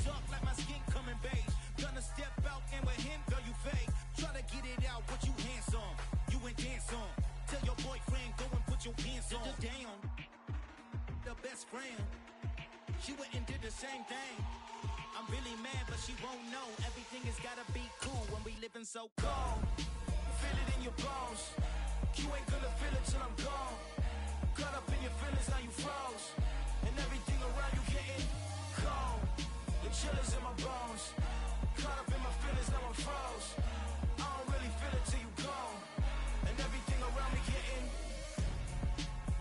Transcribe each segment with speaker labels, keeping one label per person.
Speaker 1: suck like my skin coming beige. Gonna step out and with him, girl, you fake. Try to get it out, but you handsome. You ain't dance on. Tell your boyfriend, go and put your pants on. Damn, the best friend. She went and did the same thing. I'm really mad, but she won't know. Everything has gotta be cool when we living so cold. Feel it in your bones. You ain't gonna feel it till I'm gone. Caught up in your feelings, now you froze. And everything around you getting cold. The chill is in my bones. Caught up in my feelings, now I'm froze. I don't really feel it till you gone. And everything around me getting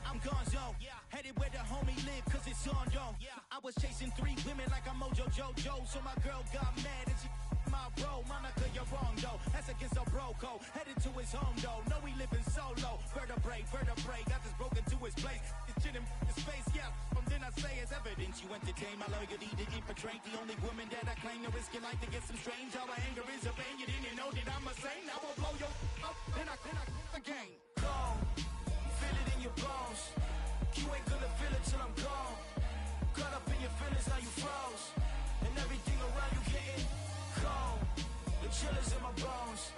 Speaker 1: I'm gone, yo. Headed where the homie live, cause it's on, yo. I was chasing 3 women like I'm Mojo Jojo. So my girl got mad and she my bro. Monica, you're wrong, though. That's against our bro code. Headed to his home, though. No, we living solo. Vertebrae. Got this broken to his place. It's shit in his face, yeah. From then I say it's evidence. You entertain my loyalty to infiltrate. The only woman that I claim to risk your life to get some strange. All my anger is a pain. You didn't know that I'm a saint. I will blow your up. Then I again. Gone. Feel it in your bones. You ain't gonna feel it till I'm gone. Caught up in your feelings, now you froze. And everything around you getting cold. The chill is in my bones.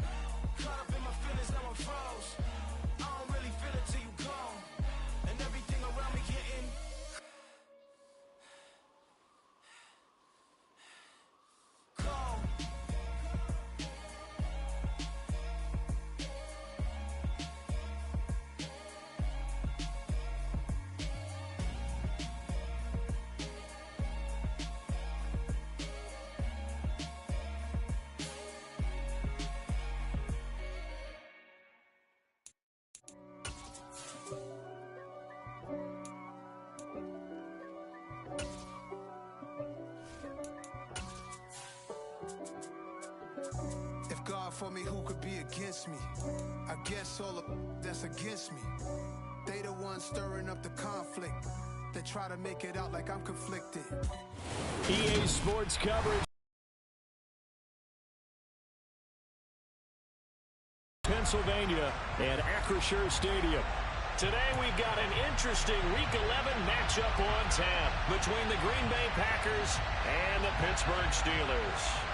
Speaker 1: Caught up in my feelings, now I'm froze. I don't really feel it till you gone. And everything around me getting cold.
Speaker 2: If God for me, who could be against me? I guess all of that's against me. They the ones stirring up the conflict. They try to make it out like I'm conflicted.
Speaker 3: EA Sports coverage. Pennsylvania and Acrisure Stadium. Today we've got an interesting Week 11 matchup on tap between the Green Bay Packers and the Pittsburgh Steelers.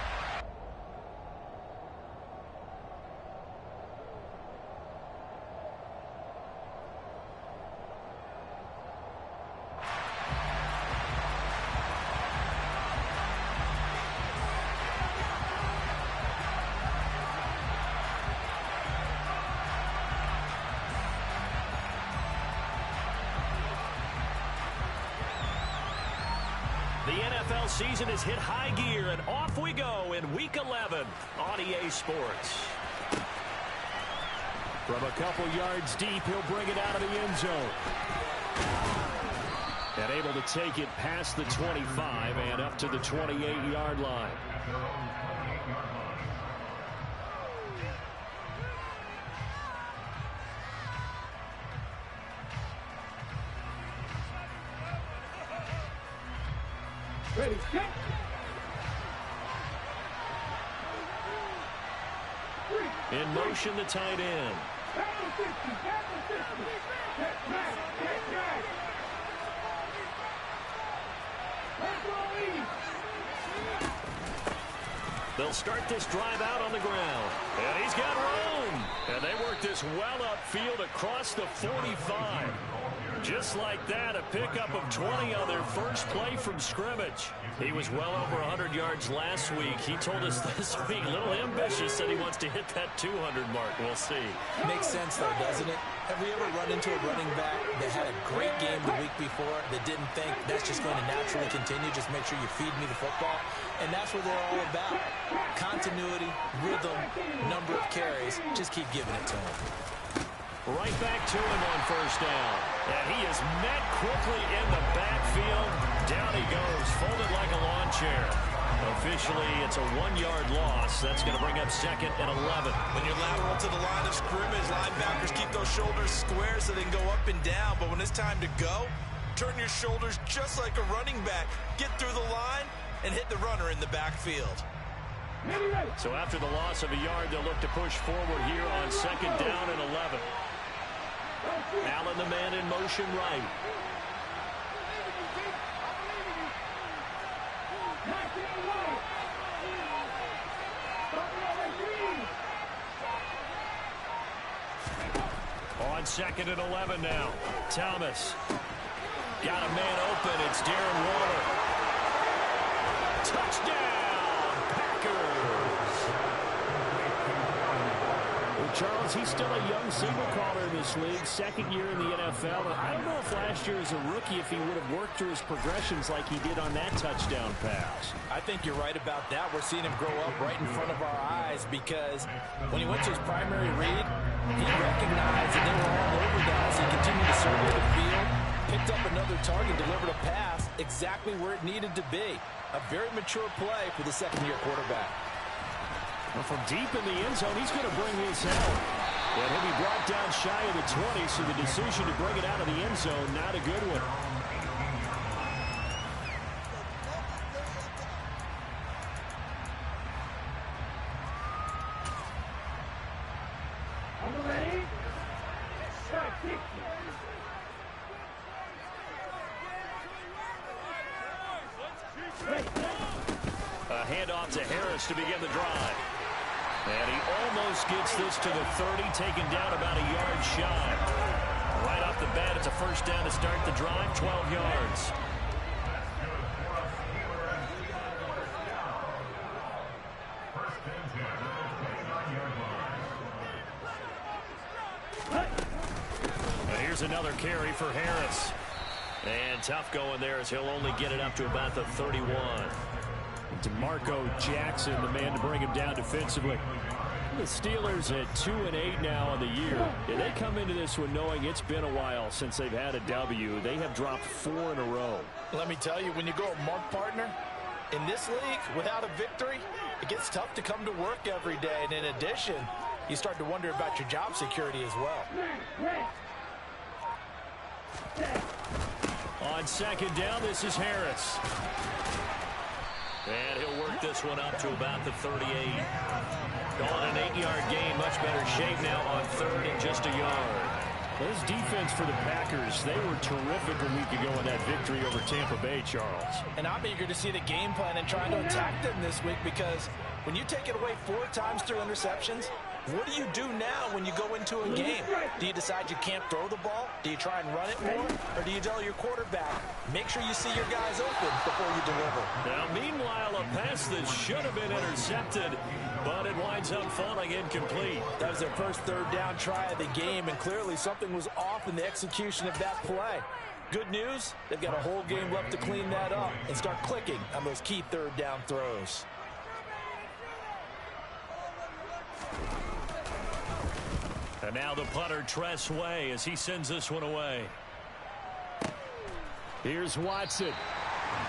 Speaker 3: The NFL season has hit high gear, and off we go in Week 11 on EA Sports. From a couple yards deep, he'll bring it out of the end zone. And able to take it past the 25 and up to the 28-yard line.
Speaker 4: Ready, set.
Speaker 3: In motion, the tight end. They'll start this drive out on the ground. And he's got room. And they work this well upfield across the 45. Just like that, a pickup of 20 on their first play from scrimmage. He was well over 100 yards last week. He told us this week, a little ambitious, said he wants to hit that 200 mark. We'll see.
Speaker 5: Makes sense, though, doesn't it? Have you ever run into a running back that had a great game the week before that didn't think that's just going to naturally continue? Just make sure you feed me the football. And that's what they're all about. Continuity, rhythm, number of carries. Just keep giving it to him.
Speaker 3: Right back to him on first down. And he is met quickly in the backfield. Down he goes, folded like a lawn chair. Officially, it's a 1-yard loss. That's going to bring up second and 11.
Speaker 6: When you're lateral to the line of scrimmage, linebackers keep those shoulders square so they can go up and down. But when it's time to go, turn your shoulders just like a running back. Get through the line and hit the runner in the backfield.
Speaker 3: So after the loss of a yard, they'll look to push forward here on second down and 11. Allen, the man in motion right. On 2nd and 11 now. Thomas. Got a man open. It's Darren Waller. Touchdown, Packers.
Speaker 7: Well, Charles, he's still a young signal caller in this league, second year in the NFL. And I don't know if last year as a rookie, if he would have worked through his progressions like he did on that touchdown pass.
Speaker 5: I think you're right about that. We're seeing him grow up right in front of our eyes because when he went to his primary read, he recognized that they were all over that, so he continued to survey the field, picked up another target, delivered a pass exactly where it needed to be. A very mature play for the second-year quarterback.
Speaker 7: Well, from deep in the end zone, he's going to bring this out. And he'll be brought down shy of the 20, so the decision to bring it out of the end zone, not a good one.
Speaker 3: A handoff to Harris to begin the drive. And he almost gets this to the 30, taken down about a yard shy. Right off the bat, it's a first down to start the drive, 12 yards. And here's another carry for Harris. And tough going there as he'll only get it up to about the 31.
Speaker 7: DeMarco Jackson, the man to bring him down defensively. The Steelers at 2-8 now on the year. And they come into this one knowing it's been a while since they've had a W. They have dropped 4 in a row.
Speaker 5: Let me tell you, when you go a mark partner, in this league, without a victory, it gets tough to come to work every day. And in addition, you start to wonder about your job security as well.
Speaker 3: On second down, this is Harris. And he'll work this one up to about the 38. On an 8-yard gain, much better shape now on third and just a yard.
Speaker 7: This defense for the Packers, they were terrific a week ago in that victory over Tampa Bay, Charles.
Speaker 5: And I'm eager to see the game plan and trying to attack them this week because when you take it away 4 times through interceptions, what do you do now when you go into a game? Do you decide you can't throw the ball? Do you try and run it more? Or do you tell your quarterback, make sure you see your guys open before you deliver?
Speaker 3: Now, meanwhile, a pass that should have been intercepted, but it winds up falling incomplete.
Speaker 5: That was their first third down try of the game, and clearly something was off in the execution of that play. Good news, they've got a whole game left to clean that up and start clicking on those key third down throws.
Speaker 3: And now the punter, Tress Way, as he sends this one away.
Speaker 7: Here's Watson.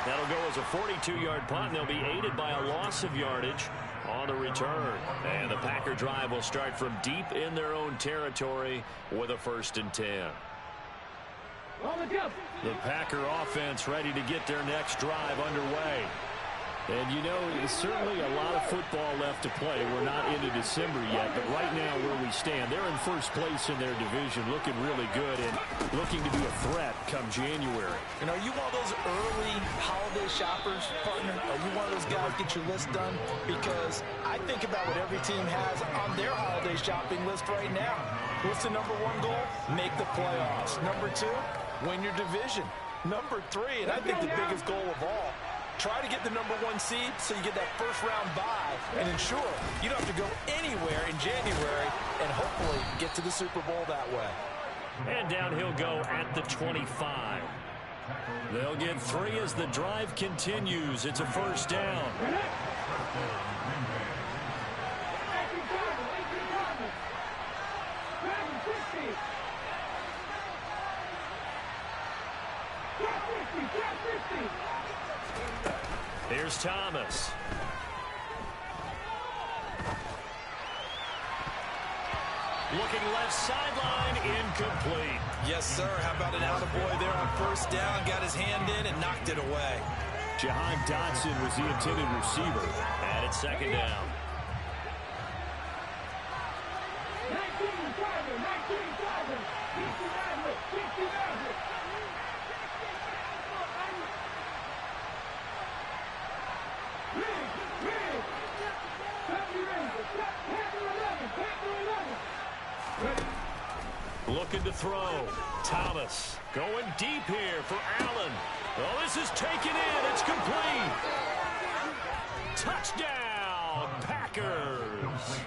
Speaker 3: That'll go as a 42-yard punt, and they'll be aided by a loss of yardage on the return. And the Packer drive will start from deep in their own territory with a 1st and 10. The Packer offense ready to get their next drive underway.
Speaker 7: And, you know, certainly a lot of football left to play. We're not into December yet, but right now where we stand, they're in first place in their division, looking really good and looking to be a threat come January.
Speaker 5: And are you one of those early holiday shoppers, partner? Are you one of those guys get your list done? Because I think about what every team has on their holiday shopping list right now. What's the number 1 goal? Make the playoffs. Number 2, win your division. Number 3, and I think the biggest goal of all, try to get the number 1 seed so you get that first-round bye and ensure you don't have to go anywhere in January and hopefully get to the Super Bowl that way.
Speaker 3: And down he'll go at the 25. They'll get 3 as the drive continues. It's a first down. Here's Thomas. Looking left sideline, incomplete.
Speaker 6: Yes, sir. How about an attaboy there on first down? Got his hand in and knocked it away.
Speaker 7: Jahan Dotson was the intended receiver.
Speaker 3: And it's second down. looking to throw. Thomas going deep here for Allen. Oh, this is taken in. It's complete. Touchdown, Packers.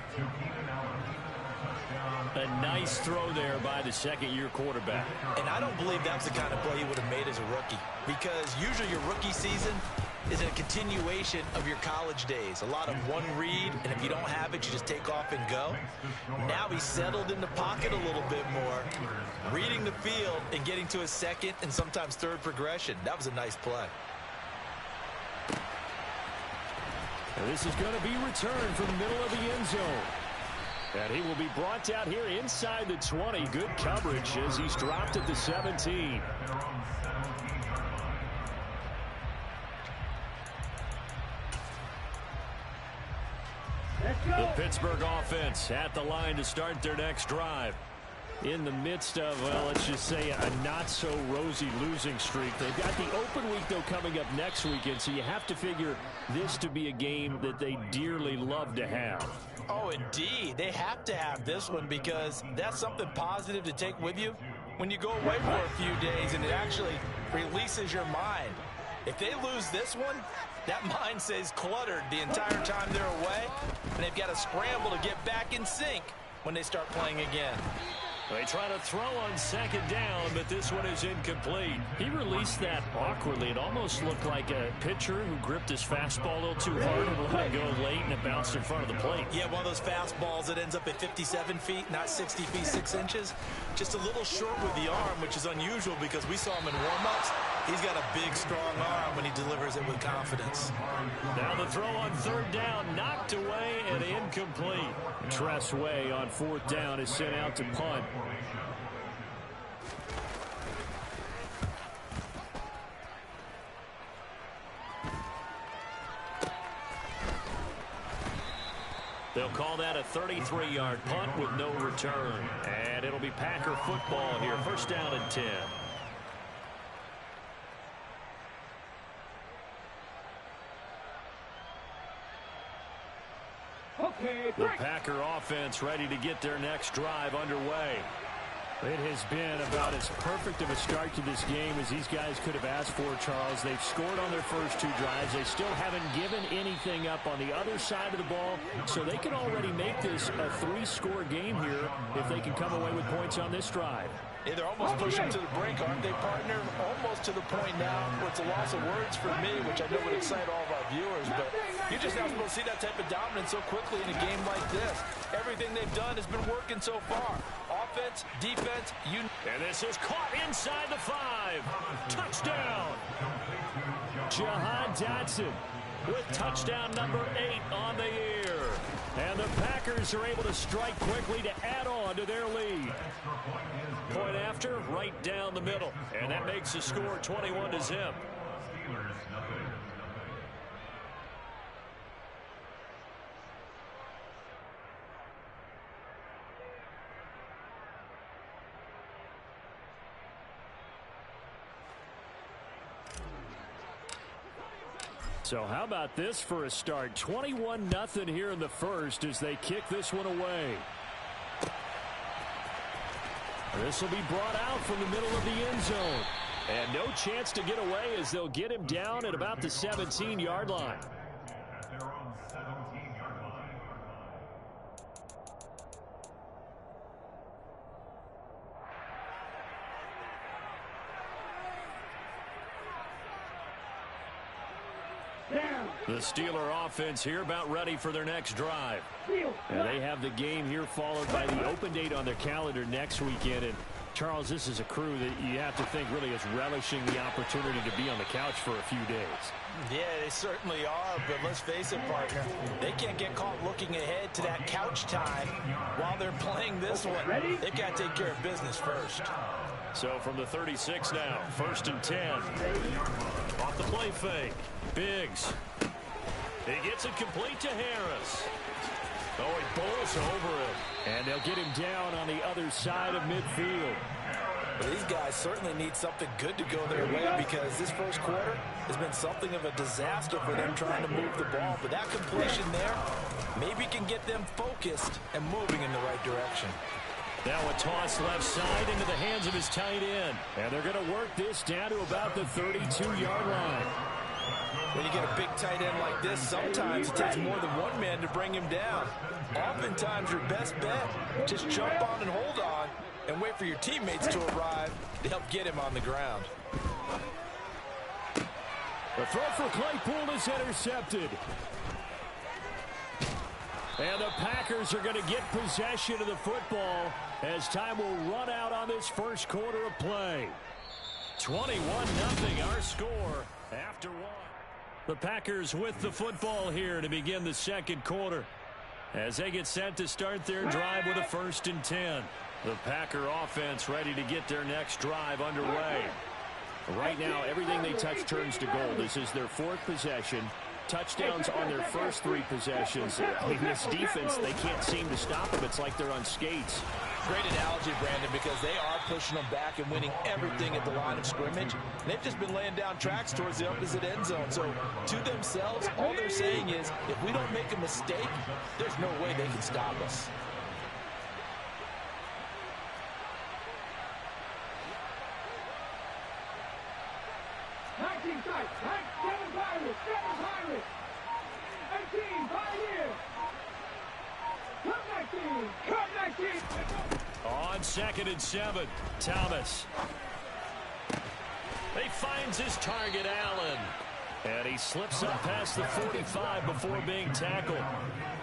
Speaker 3: A nice throw there by the second-year quarterback.
Speaker 5: And I don't believe that's the kind of play he would have made as a rookie, because usually your rookie season is a continuation of your college days. A lot of one read, and if you don't have it, you just take off and go. Now he's settled in the pocket a little bit more, reading the field and getting to his second and sometimes third progression. That was a nice play.
Speaker 7: And this is going to be returned from the middle of the end zone. And he will be brought down here inside the 20. Good coverage as he's dropped at the 17. The Pittsburgh offense at the line to start their next drive. In the midst of, well, let's just say a not-so-rosy losing streak. They've got the open week, though, coming up next weekend, so you have to figure this to be a game that they dearly love to have.
Speaker 5: Oh, indeed. They have to have this one because that's something positive to take with you when you go away for a few days, and it actually releases your mind. If they lose this one, that mind stays cluttered the entire time they're away, and they've got to scramble to get back in sync when they start playing again.
Speaker 3: They try to throw on second down, but this one is incomplete.
Speaker 7: He released that awkwardly. It almost looked like a pitcher who gripped his fastball a little too hard and let it go late, and it bounced in front of the plate.
Speaker 5: Yeah, one of those fastballs that ends up at 57 feet, not 60 feet, 6 inches. Just a little short with the arm, which is unusual because we saw him in warm-ups. He's got a big, strong arm when he delivers it with confidence.
Speaker 3: Now the throw on third down, knocked away and incomplete.
Speaker 7: Tress Way on fourth down is sent out to punt.
Speaker 3: They'll call that a 33-yard punt with no return. And it'll be Packer football here. First down and 10. The Packer offense ready to get their next drive underway.
Speaker 7: It has been about as perfect of a start to this game as these guys could have asked for, Charles. They've scored on their first two drives. They still haven't given anything up on the other side of the ball, so they can already make this a 3-score game here if they can come away with points on this drive.
Speaker 5: Yeah, they're almost pushing to the brink, aren't they, partner? Almost to the point now where it's a loss of words for me, which I know would excite all of our viewers, but you're just not supposed to see that type of dominance so quickly in a game like this. Everything they've done has been working so far. Offense, defense,
Speaker 3: and this is caught inside the 5. Touchdown!
Speaker 7: Jahan Dotson
Speaker 3: with touchdown number 8 on the year.
Speaker 7: And the Packers are able to strike quickly to add on to their lead.
Speaker 3: Point after, right down the middle. And that makes the score 21-0.
Speaker 7: So how about this for a start? 21-0 here in the first as they kick this one away. This will be brought out from the middle of the end zone. And no chance to get away as they'll get him down at about the 17-yard line.
Speaker 3: The Steeler offense here about ready for their next drive.
Speaker 7: And they have the game here followed by the open date on their calendar next weekend. And Charles, this is a crew that you have to think really is relishing the opportunity to be on the couch for a few days.
Speaker 5: Yeah, they certainly are, but let's face it, partner. They can't get caught looking ahead to that couch time while they're playing this one. They've got to take care of business first.
Speaker 3: So from the 36 now, 1st and 10. Off the play fake. Biggs. He gets it complete to Harris. Oh, he bowls over him.
Speaker 7: And they'll get him down on the other side of midfield.
Speaker 5: But these guys certainly need something good to go their way because this first quarter has been something of a disaster for them trying to move the ball. But that completion there maybe can get them focused and moving in the right direction.
Speaker 7: Now a toss left side into the hands of his tight end. And they're going to work this down to about the 32-yard line.
Speaker 6: When you get a big tight end like this, sometimes it takes more than one man to bring him down. Oftentimes, your best bet, just jump on and hold on and wait for your teammates to arrive to help get him on the ground.
Speaker 7: The throw for Claypool is intercepted. And the Packers are going to get possession of the football as time will run out on this first quarter of play. 21-0 our score after one. The Packers with the football here to begin the second quarter as they get set to start their drive with a 1st and 10. The Packer offense ready to get their next drive underway. Right now, everything they touch turns to gold. This is their 4th possession. Touchdowns on their first 3 possessions. I mean, this defense, they can't seem to stop them. It's like they're on skates.
Speaker 6: Great analogy, Brandon, because they are pushing them back and winning everything at the line of scrimmage. And they've just been laying down tracks towards the opposite end zone. So to themselves, all they're saying is, if we don't make a mistake, there's no way they can stop us.
Speaker 7: On 2nd and 7, Thomas. He finds his target, Allen. And he slips up past the 45 before being tackled.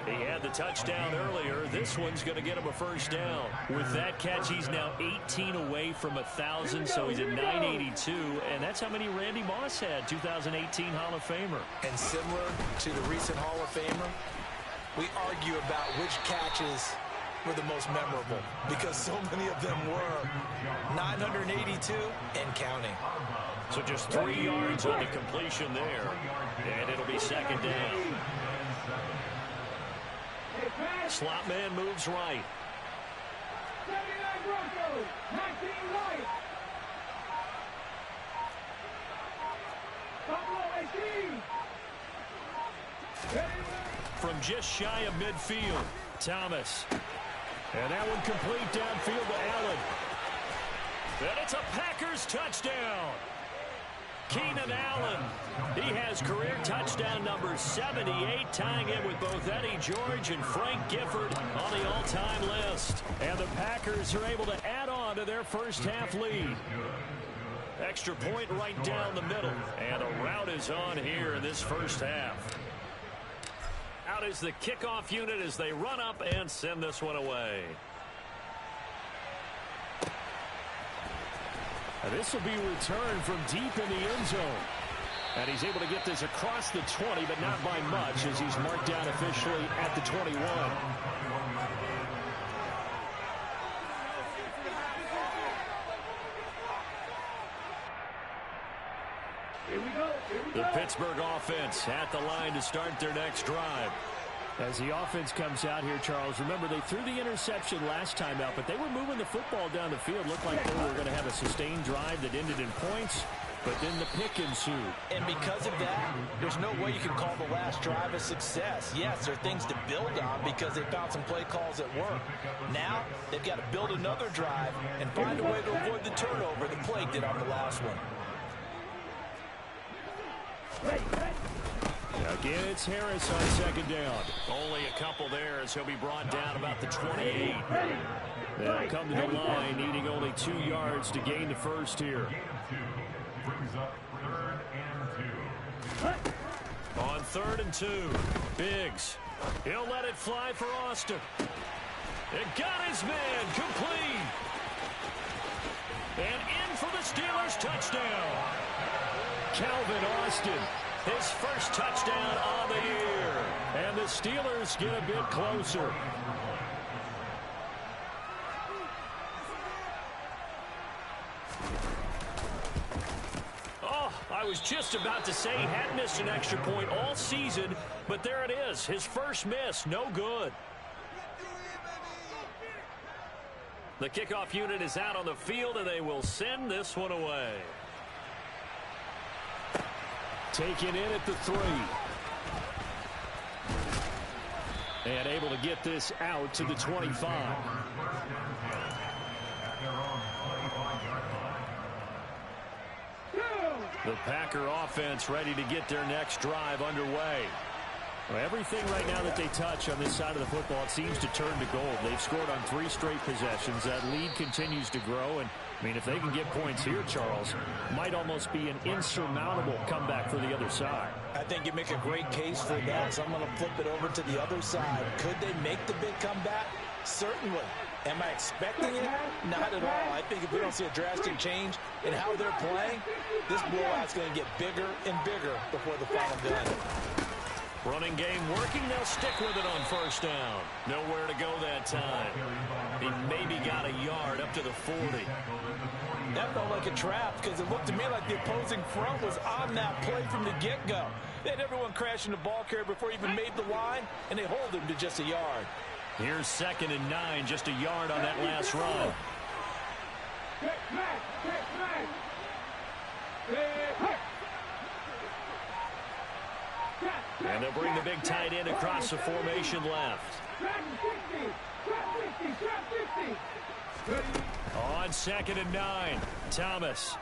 Speaker 7: He had the touchdown earlier. This one's going to get him a 1st down. With that catch, he's now 18 away from 1,000, so he's at 982. And that's how many Randy Moss had, 2018 Hall of Famer.
Speaker 6: And similar to the recent Hall of Famer, we argue about which catches were the most memorable because so many of them were. 982 and counting.
Speaker 7: So just 3 yards on the completion there, and it'll be 2nd down. Slot man moves right.
Speaker 4: 79 Broncos, 19 right. Buffalo 18.
Speaker 7: From just shy of midfield, Thomas. And that one complete downfield to Allen. And it's a Packers touchdown. Keenan Allen. He has career touchdown number 78, tying in with both Eddie George and Frank Gifford on the all-time list. And the Packers are able to add on to their first half lead. Extra point right down the middle. And the route is on here in this first half. Out is the kickoff unit as they run up and send this one away. And this will be returned from deep in the end zone. And he's able to get this across the 20, but not by much as he's marked down officially at the 21. The Pittsburgh offense at the line to start their next drive. As the offense comes out here, Charles, remember they threw the interception last time out, but they were moving the football down the field. Looked like they were going to have a sustained drive that ended in points, but then the pick ensued.
Speaker 6: And because of that, there's no way you can call the last drive a success. Yes, there are things to build on because they found some play calls that work. Now, they've got to build another drive and find a way to avoid the turnover that plagued it on the last one.
Speaker 7: Again, it's Harris on 2nd down. Only a couple there as he'll be brought down about the 28. They'll come to the line, needing only 2 yards to gain the first here. On 3rd and 2, Biggs. He'll let it fly for Austin. It got his man complete. And in for the Steelers touchdown. Calvin Austin, his first touchdown on the year. And the Steelers get a bit closer. Oh, I was just about to say he had missed an extra point all season, but there it is. His first miss, no good. The kickoff unit is out on the field, and they will send this one away. Taken in at the 3. And able to get this out to the 25. The Packer offense ready to get their next drive underway. Well, everything right now that they touch on this side of the football, it seems to turn to gold. They've scored on 3 straight possessions. That lead continues to grow. And, I mean, if they can get points here, Charles, might almost be an insurmountable comeback for the other side.
Speaker 5: I think you make a great case for that, so I'm going to flip it over to the other side. Could they make the big comeback? Certainly. Am I expecting it? Not at all. I think if we don't see a drastic change in how they're playing, this blowout's going to get bigger and bigger before the final gun.
Speaker 7: Running game working. They'll stick with it on first down. Nowhere to go that time. He maybe got a yard up to the 40.
Speaker 5: That felt like a trap because it looked to me like the opposing front was on that play from the get-go. They had everyone crashing the ball carrier before he even made the line, and they hold him to just a yard.
Speaker 7: Here's 2nd and 9, just a yard on that last run. And they'll bring the big tight end across the formation left. On 2nd and 9, Thomas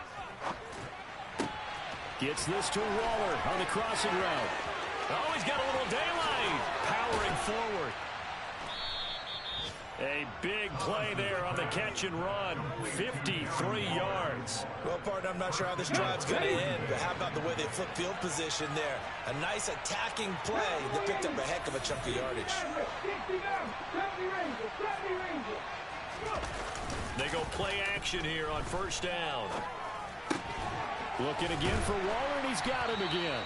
Speaker 7: gets this to Waller on the crossing route. Oh, he's got a little daylight. Powering forward. A big play there on the catch and run. 53 yards.
Speaker 5: Well, partner, I'm not sure how this drive's going to end, but how about the way they flip field position there? A nice attacking play that picked up a heck of a chunk of yardage.
Speaker 7: They go play action here on first down. Looking again for Waller, and he's got him again.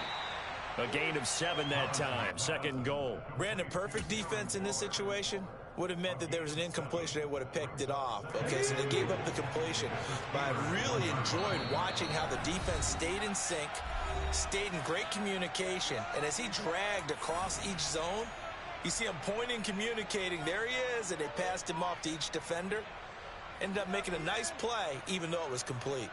Speaker 7: A gain of 7 that time. 2nd and goal.
Speaker 5: Brandon, perfect defense in this situation would have meant that there was an incompletion. They would have picked it off. Okay, so they gave up the completion. But I really enjoyed watching how the defense stayed in sync, stayed in great communication. And as he dragged across each zone, you see him pointing, communicating. There he is, and they passed him off to each defender. Ended up making a nice play, even though it was complete.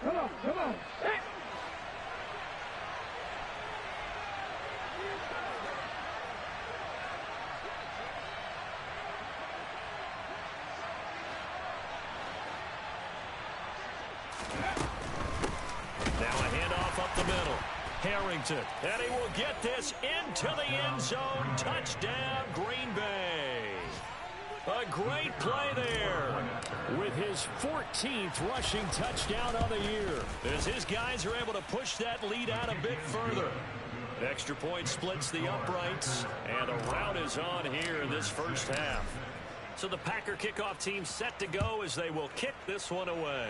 Speaker 4: Come on, come on. Hey.
Speaker 7: Now a handoff up the middle. Harrington, and he will get this into the end zone. Touchdown, Green Bay. A great play there with his 14th rushing touchdown of the year, as his guys are able to push that lead out a bit further. Extra point splits the uprights, and a rout is on here in this first half. So the Packer kickoff team set to go as they will kick this one away.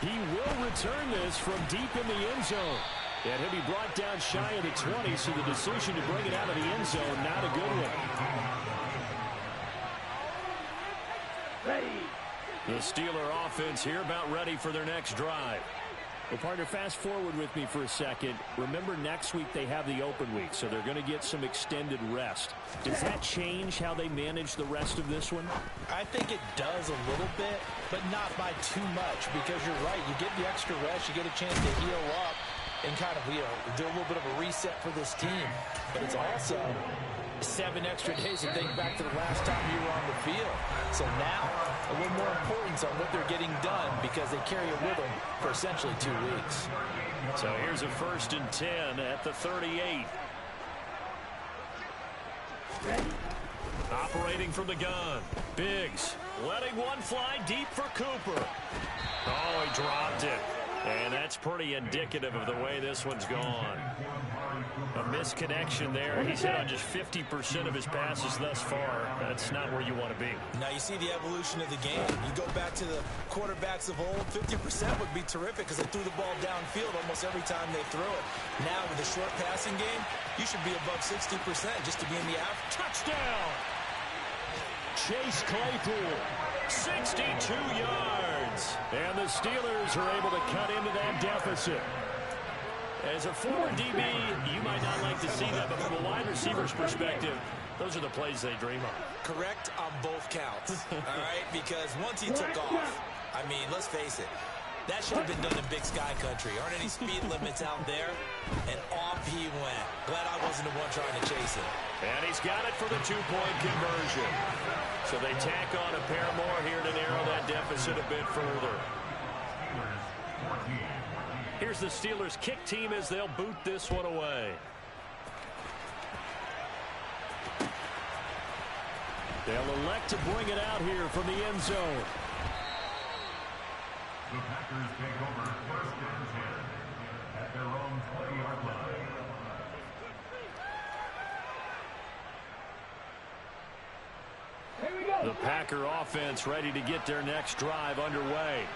Speaker 7: He will return this from deep in the end zone. And he'll be brought down shy of the 20, so the decision to bring it out of the end zone, not a good one. The Steeler offense here about ready for their next drive. Well, partner, fast forward with me for a second. Remember, next week they have the open week, so they're going to get some extended rest. Does that change how they manage the rest of this one?
Speaker 5: I think it does a little bit, but not by too much, because you're right. You get the extra rest, you get a chance to heal up and kind of, do a little bit of a reset for this team. But it's also 7 extra days to think back to the last time you were on the field. So now, a little more importance on what they're getting done because they carry it with them for essentially 2 weeks.
Speaker 7: So here's a 1st and 10 at the 38. Operating from the gun. Biggs letting one fly deep for Cooper. Oh, he dropped it. And that's pretty indicative of the way this one's gone. A misconnection there. He's hit on just 50% of his passes thus far. That's not where you want to be.
Speaker 5: Now you see the evolution of the game. You go back to the quarterbacks of old, 50% would be terrific because they threw the ball downfield almost every time they threw it. Now with the short passing game, you should be above 60% just to be in the average.
Speaker 7: Touchdown! Chase Claypool, 62 yards. And the Steelers are able to cut into that deficit. As a former DB, you might not like to see that, but from a wide receiver's perspective, those are the plays they dream of.
Speaker 5: Correct on both counts, all right? Because once he took off, I mean, let's face it, That should have been done in Big Sky Country. Aren't any speed limits out there? And off he went. Glad I wasn't the one trying to chase it.
Speaker 3: And he's got it for the two-point conversion. So they tack on a pair more here to narrow that deficit a bit further. Here's the Steelers kick team as they'll boot this one away. They'll elect to bring it out here from the end zone.
Speaker 8: The Packers take over 1st and 10 at their own 20-yard line.
Speaker 4: Here we go.
Speaker 7: The Packer offense ready to get their next drive underway.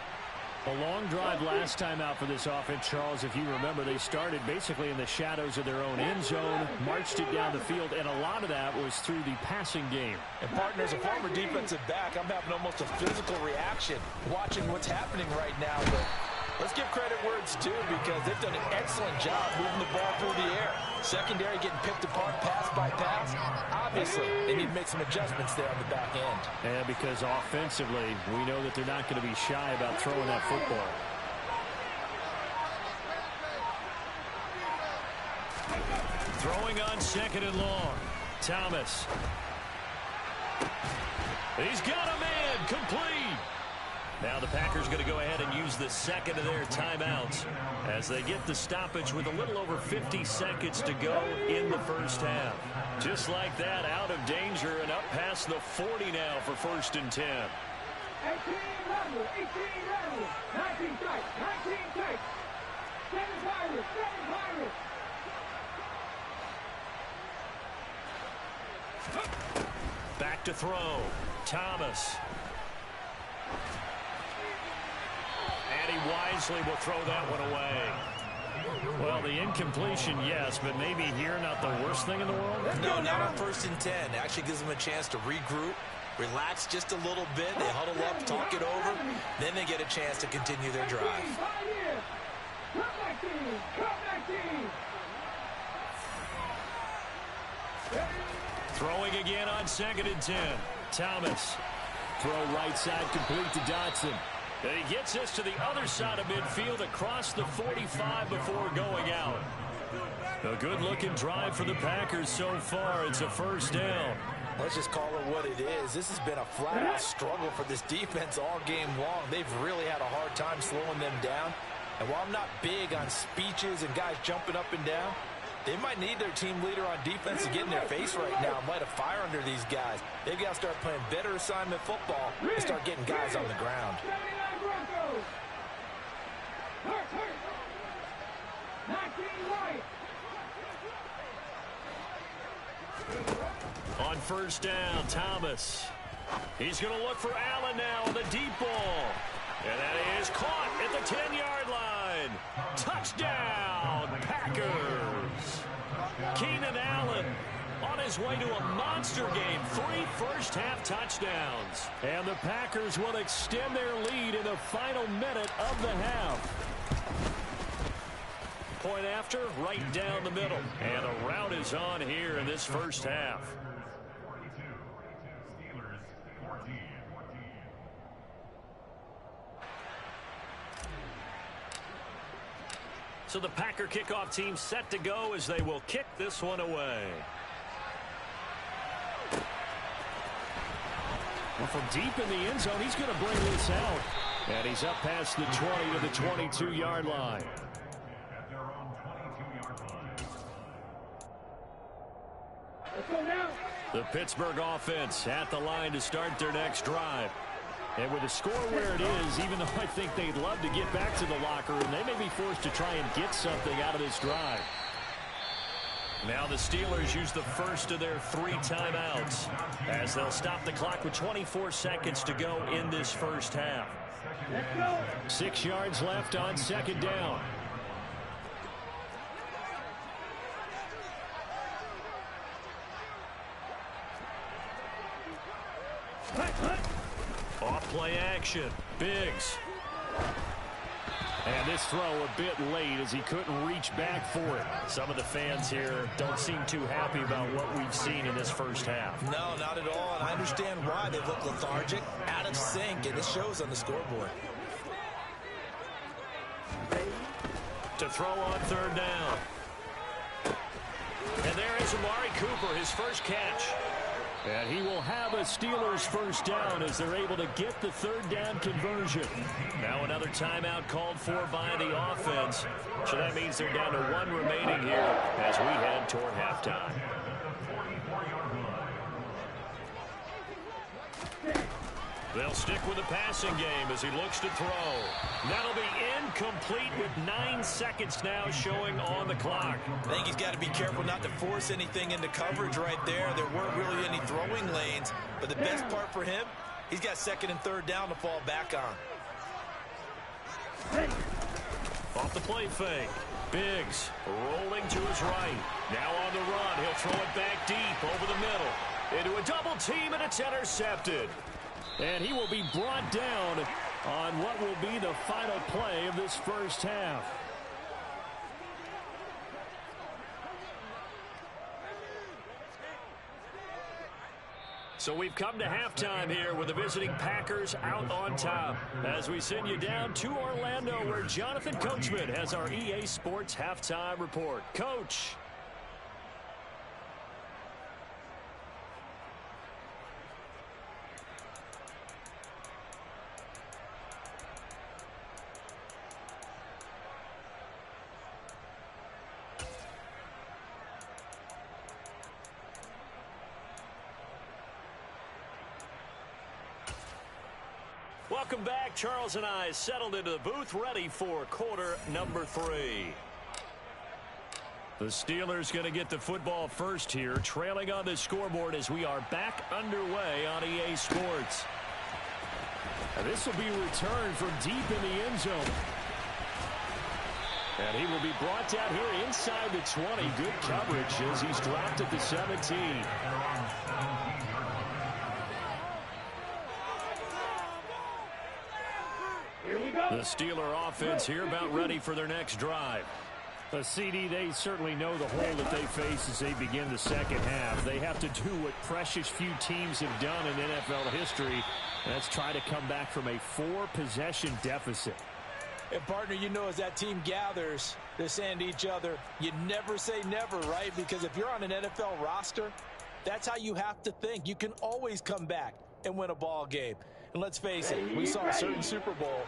Speaker 7: A long drive last time out for this offense, Charles. If you remember, they started basically in the shadows of their own end zone, marched it down the field, and a lot of that was through the passing game.
Speaker 5: And, partner, as a former defensive back, I'm having almost a physical reaction watching what's happening right now. But let's give credit where it's due because they've done an excellent job moving the ball through the air. Secondary getting picked apart pass by pass. Obviously, they need to make some adjustments there on the back end.
Speaker 7: And because offensively, we know that they're not going to be shy about throwing that football.
Speaker 3: Throwing on 2nd and long. Thomas. He's got a man complete. Now the Packers going to go ahead and use the second of their timeouts as they get the stoppage with a little over 50 seconds to go in the first half. Just like that, out of danger and up past the 40 now for 1st and 10.
Speaker 4: 18 level, 18 level, 19 tight, 19 tight. 7 Pirates, 7 Pirates.
Speaker 3: Back to throw. Thomas. And he wisely will throw that one away.
Speaker 7: Well, the incompletion, yes, but maybe here not the worst thing in the world?
Speaker 5: No, not on 1st and 10. It actually gives them a chance to regroup, relax just a little bit. They huddle up, talk it over. Then they get a chance to continue their drive.
Speaker 4: Come back team, come back team.
Speaker 3: Throwing again on 2nd and 10. Thomas.
Speaker 7: Throw right side complete to Dotson.
Speaker 3: And he gets this to the other side of midfield across the 45 before going out. A good-looking drive for the Packers so far. It's a 1st down.
Speaker 5: Let's just call it what it is. This has been a flat-out struggle for this defense all game long. They've really had a hard time slowing them down. And while I'm not big on speeches and guys jumping up and down, they might need their team leader on defense to get in their face right now and light a fire under these guys. They've got to start playing better assignment football and start getting guys on the ground.
Speaker 3: On 1st down, Thomas. He's going to look for Allen now on the deep ball. And that is caught at the 10-yard line. Touchdown, Packers. Keenan Allen on his way to a monster game. 3 first-half touchdowns.
Speaker 7: And the Packers will extend their lead in the final minute of the half.
Speaker 3: Point after, right down the middle. And the route is on here in this first half. So the Packer kickoff team set to go as they will kick this one away.
Speaker 7: Well, from deep in the end zone, he's going to bring this out. And he's up past the 20 to the 22-yard line.
Speaker 3: The Pittsburgh offense at the line to start their next drive. And with the score where it is, even though I think they'd love to get back to the locker room, they may be forced to try and get something out of this drive. Now the Steelers use the first of their 3 timeouts as they'll stop the clock with 24 seconds to go in this first half.
Speaker 7: 6 yards left on 2nd down.
Speaker 3: Off play action. Biggs.
Speaker 7: And this throw a bit late as he couldn't reach back for it.
Speaker 3: Some of the fans here don't seem too happy about what we've seen in this first half.
Speaker 5: No, not at all. And I understand why. They look lethargic, out of sync, and it shows on the scoreboard.
Speaker 3: To throw on third down. And there is Amari Cooper, his first catch.
Speaker 7: And he will have a Steelers first down as they're able to get the third down conversion.
Speaker 3: Now another timeout called for by the offense. So that means they're down to 1 remaining here as we head toward halftime. They'll stick with the passing game as he looks to throw. That'll be incomplete with 9 seconds now showing on the clock.
Speaker 6: I think he's got to be careful not to force anything into coverage right there. There weren't really any throwing lanes, but the best part for him, he's got second and third down to fall back on.
Speaker 3: Off the play fake. Biggs rolling to his right. Now on the run. He'll throw it back deep over the middle. Into a double team, and it's intercepted.
Speaker 7: And he will be brought down on what will be the final play of this first half.
Speaker 3: So we've come to halftime here with the visiting Packers out on top. As we send you down to Orlando, where Jonathan Coachman has our EA Sports halftime report. Coach. Welcome back. Charles and I settled into the booth, ready for quarter number 3. The Steelers going to get the football first here, trailing on the scoreboard as we are back underway on EA Sports.
Speaker 7: And this will be returned from deep in the end zone. And he will be brought down here inside the 20. Good coverage as he's dropped at the 17.
Speaker 3: The Steeler offense here about ready for their next drive.
Speaker 7: CD, they certainly know the hole that they face as they begin the second half. They have to do what precious few teams have done in NFL history. That's try to come back from a 4-possession deficit.
Speaker 5: And, partner, you know, as that team gathers, they're saying to each other, you never say never, right? Because if you're on an NFL roster, that's how you have to think. You can always come back and win a ball game. And let's face it, we saw a certain Super Bowl,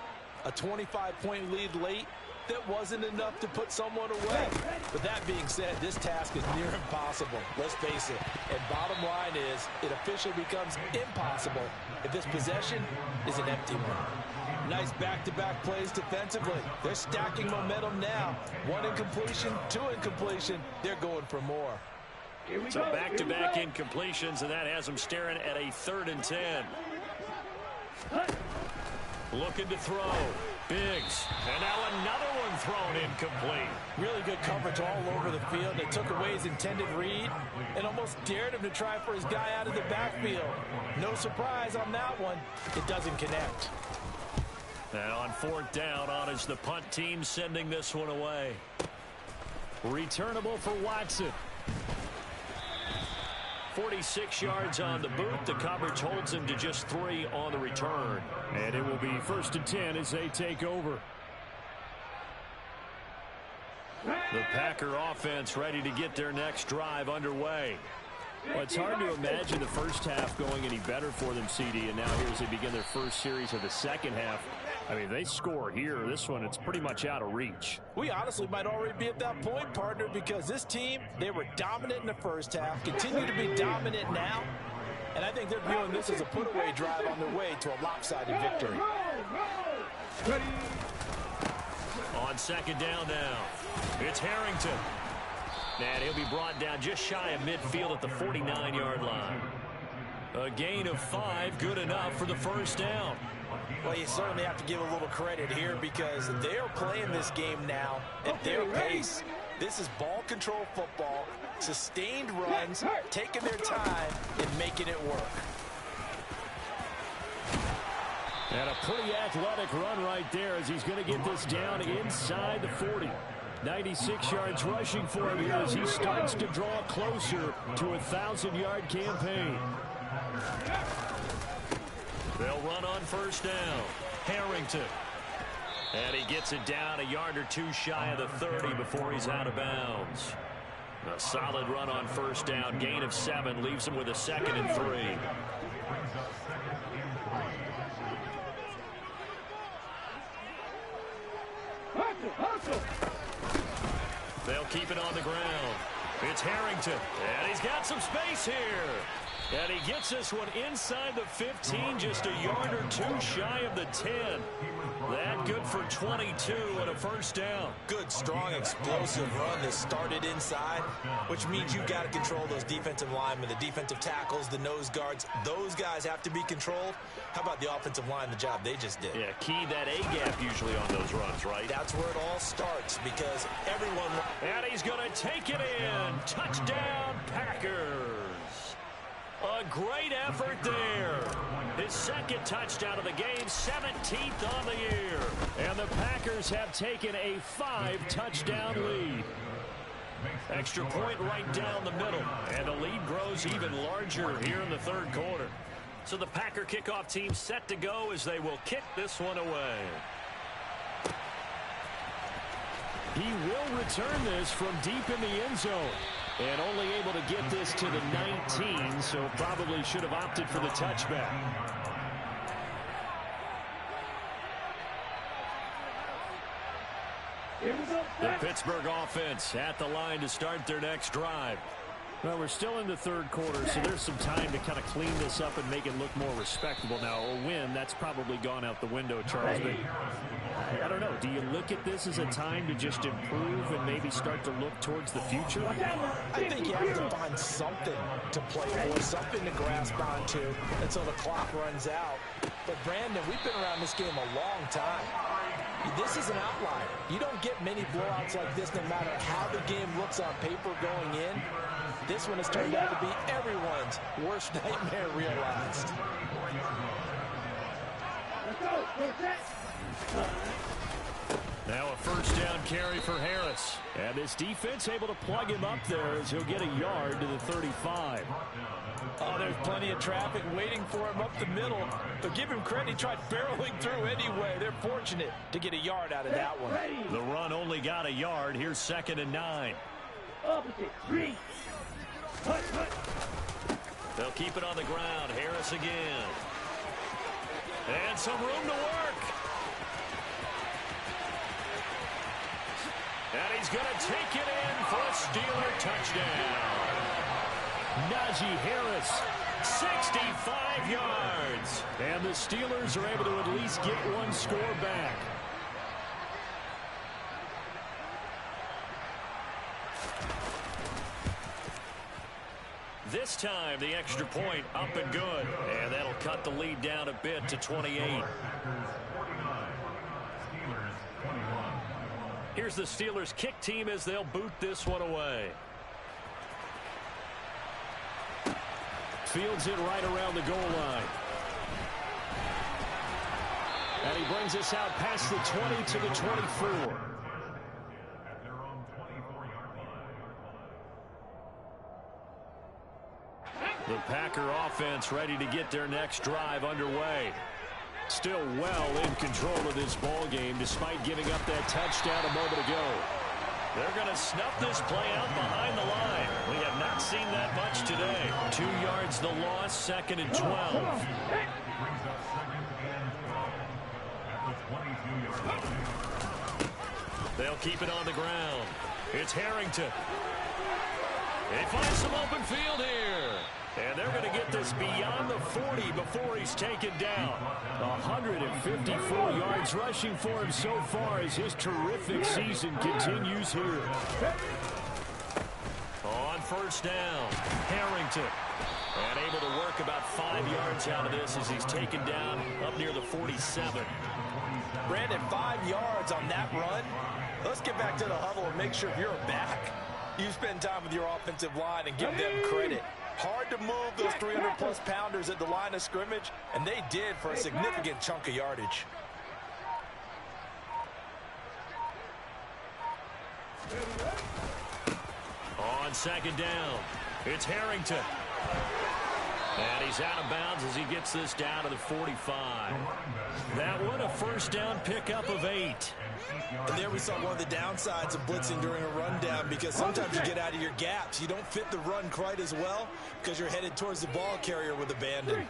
Speaker 5: a 25-point lead late, that wasn't enough to put someone away. But that being said, this task is near impossible. Let's face it. And bottom line is, it officially becomes impossible if this possession is an empty one. Nice back-to-back plays defensively. They're stacking momentum now. 1 incompletion, 2 incompletion. They're going for more.
Speaker 3: So back-to-back incompletions, and that has them staring at a 3rd and 10. Looking to throw. Biggs. And now another one thrown incomplete.
Speaker 5: Really good coverage all over the field. They took away his intended read and almost dared him to try for his guy out of the backfield. No surprise on that one. It doesn't connect.
Speaker 3: And on 4th down, on is the punt team sending this one away.
Speaker 7: Returnable for Watson.
Speaker 3: 46 yards on the boot. The coverage holds him to just 3 on the return.
Speaker 7: And it will be 1st and 10 as they take over.
Speaker 3: The Packer offense ready to get their next drive underway.
Speaker 7: Well, it's hard to imagine the first half going any better for them, CD. And now here as they begin their first series of the second half. I mean, they score here. This one, it's pretty much out of reach.
Speaker 5: We honestly might already be at that point, partner, because this team, they were dominant in the first half, continue to be dominant now, and I think they're viewing this as a put-away drive on their way to a lopsided victory.
Speaker 3: On 2nd down now, it's Harrington. And he'll be brought down just shy of midfield at the 49-yard line. A gain of 5, good enough for the first down.
Speaker 5: Well, you certainly have to give a little credit here because they're playing this game now at their pace. This is ball control football, sustained runs, taking their time and making it work.
Speaker 7: And a pretty athletic run right there as he's going to get this down inside the 40. 96 yards rushing for him here as he starts to draw closer to a 1,000-yard campaign.
Speaker 3: They'll run on 1st down. Harrington.
Speaker 7: And he gets it down a yard or two shy of the 30 before he's out of bounds. A solid run on first down. Gain of 7 leaves him with a 2nd and 3. They'll keep it on the ground. It's Harrington, and he's got some space here. And he gets this one inside the 15, just a yard or two shy of the 10. That good for 22 and a first down.
Speaker 5: Good, strong, explosive run that started inside, which means you've got to control those defensive linemen, the defensive tackles, the nose guards. Those guys have to be controlled. How about the offensive line, the job they just did?
Speaker 7: Yeah, key that A-gap usually on those runs, right?
Speaker 5: That's where it all starts because everyone...
Speaker 7: And he's going to take it in. Touchdown, Packers. A great effort there. His 2nd touchdown of the game, 17th on the year. And the Packers have taken a 5-touchdown lead. Extra point right down the middle. And the lead grows even larger here in the 3rd quarter. So the Packer kickoff team set to go as they will kick this one away. He will return this from deep in the end zone. And only able to get this to the 19, so probably should have opted for the touchback. The Pittsburgh offense at the line to start their next drive. Well, we're still in the 3rd quarter, so there's some time to kind of clean this up and make it look more respectable. Now, a win, that's probably gone out the window, Charles. But I don't know. Do you look at this as a time to just improve and maybe start to look towards the future?
Speaker 5: I think you have to find something to play for, something to grasp onto until the clock runs out. But, Brandon, we've been around this game a long time. This is an outlier. You don't get many blowouts like this no matter how the game looks on paper going in. This one has turned out to be everyone's worst nightmare realized.
Speaker 7: Now a first down carry for Harris. And this defense able to plug him up there as he'll get a yard to the 35.
Speaker 5: Oh, there's plenty of traffic waiting for him up the middle. But give him credit, he tried barreling through anyway. They're fortunate to get a yard out of that one.
Speaker 7: The run only got a yard. Here's 2nd and 9. They'll keep it on the ground. Harris again. And some room to work. And he's going to take it in for a Steeler touchdown. Najee Harris, 65 yards. And the Steelers are able to at least get one score back. This time, the extra point up and good. And that'll cut the lead down a bit to 28. Here's the Steelers kick team as they'll boot this one away. Fields it right around the goal line. And he brings us out past the 20 to the 24. The Packer offense ready to get their next drive underway. Still well in control of this ball game despite giving up that touchdown a moment ago. They're going to snuff this play out behind the line. We have not seen that much today. 2 yards the loss, 2nd and 12. They'll keep it on the ground. It's Harrington. They find some open field here. And they're going to get this beyond the 40 before he's taken down. 154 yards rushing for him so far as his terrific season continues here. On first down, Harrington. And able to work about 5 yards out of this as he's taken down up near the 47.
Speaker 5: Brandon, 5 yards on that run. Let's get back to the huddle and make sure if you're back, you spend time with your offensive line and give them credit. Hard to move those 300-plus pounders at the line of scrimmage, and they did for a significant chunk of yardage.
Speaker 7: On 2nd down, it's Harrington. And he's out of bounds as he gets this down to the 45. That one a first down pickup of 8.
Speaker 6: And there we saw one of the downsides of blitzing during a rundown, because sometimes you get out of your gaps. You don't fit the run quite as well because you're headed towards the ball carrier with abandon.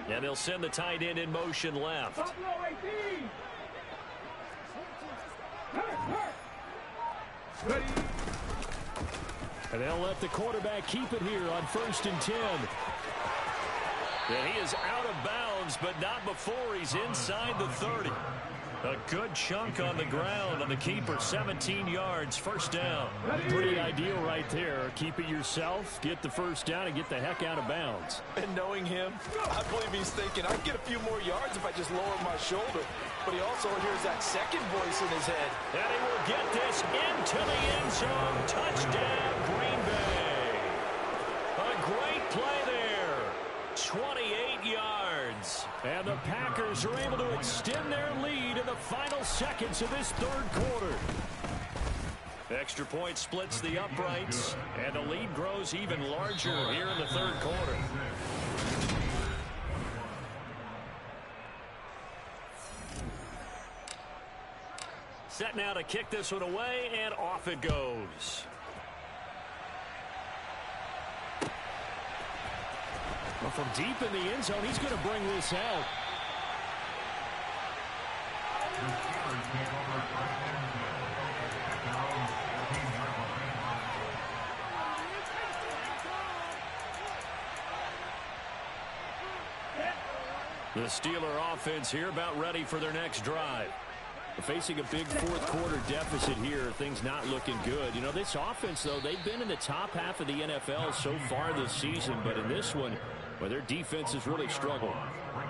Speaker 7: And they'll send the tight end in motion left. And they'll let the quarterback keep it here on 1st and 10. And he is out of bounds, but not before he's inside the 30. A good chunk on the ground on the keeper, 17 yards, first down. Pretty ideal right there. Keep it yourself, get the first down, and get the heck out of bounds.
Speaker 6: And knowing him, I believe he's thinking, I can get a few more yards if I just lower my shoulder. But he also hears that second voice in his head.
Speaker 7: And he will get this into the end zone. Touchdown, Green Bay. A great play there. 28 yards. And the Packers are able to extend their lead in the final seconds of this third quarter. Extra point splits the uprights, and the lead grows even larger here in the third quarter. Set now to kick this one away, and off it goes. Well, from deep in the end zone, he's going to bring this out. The Steeler offense here about ready for their next drive. Facing a big fourth quarter deficit here, things not looking good. You know, this offense, though, they've been in the top half of the NFL so far this season, but in this one, well, their defense has really struggled.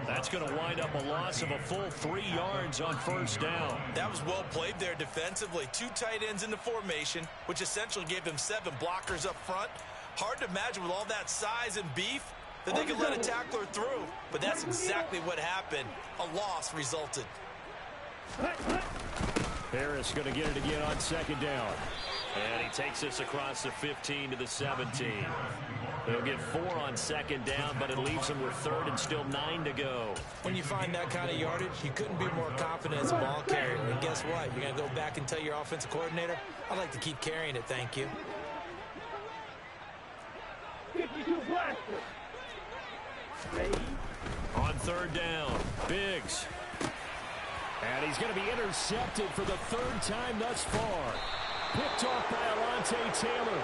Speaker 7: That's going to wind up a loss of a full 3 yards on first down.
Speaker 6: That was well played there defensively. 2 tight ends in the formation, which essentially gave them 7 blockers up front. Hard to imagine with all that size and beef that they could let a tackler through, but that's exactly what happened. A loss resulted.
Speaker 7: Harris going to get it again on second down. And he takes this across the 15 to the 17. They'll get 4 on second down, but it leaves them with third and still 9 to go.
Speaker 6: When you find that kind of yardage, you couldn't be more confident as a ball carrier. And guess what? You're going to go back and tell your offensive coordinator, I'd like to keep carrying it, thank you.
Speaker 4: 52 blaster.
Speaker 7: On third down, Biggs. And he's going to be intercepted for the 3rd time thus far. Picked off by Alontae Taylor.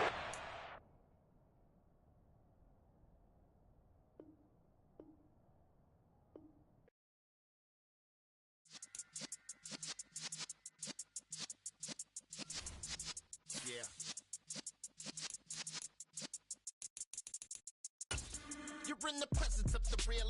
Speaker 1: Yeah. You're in the presence of the real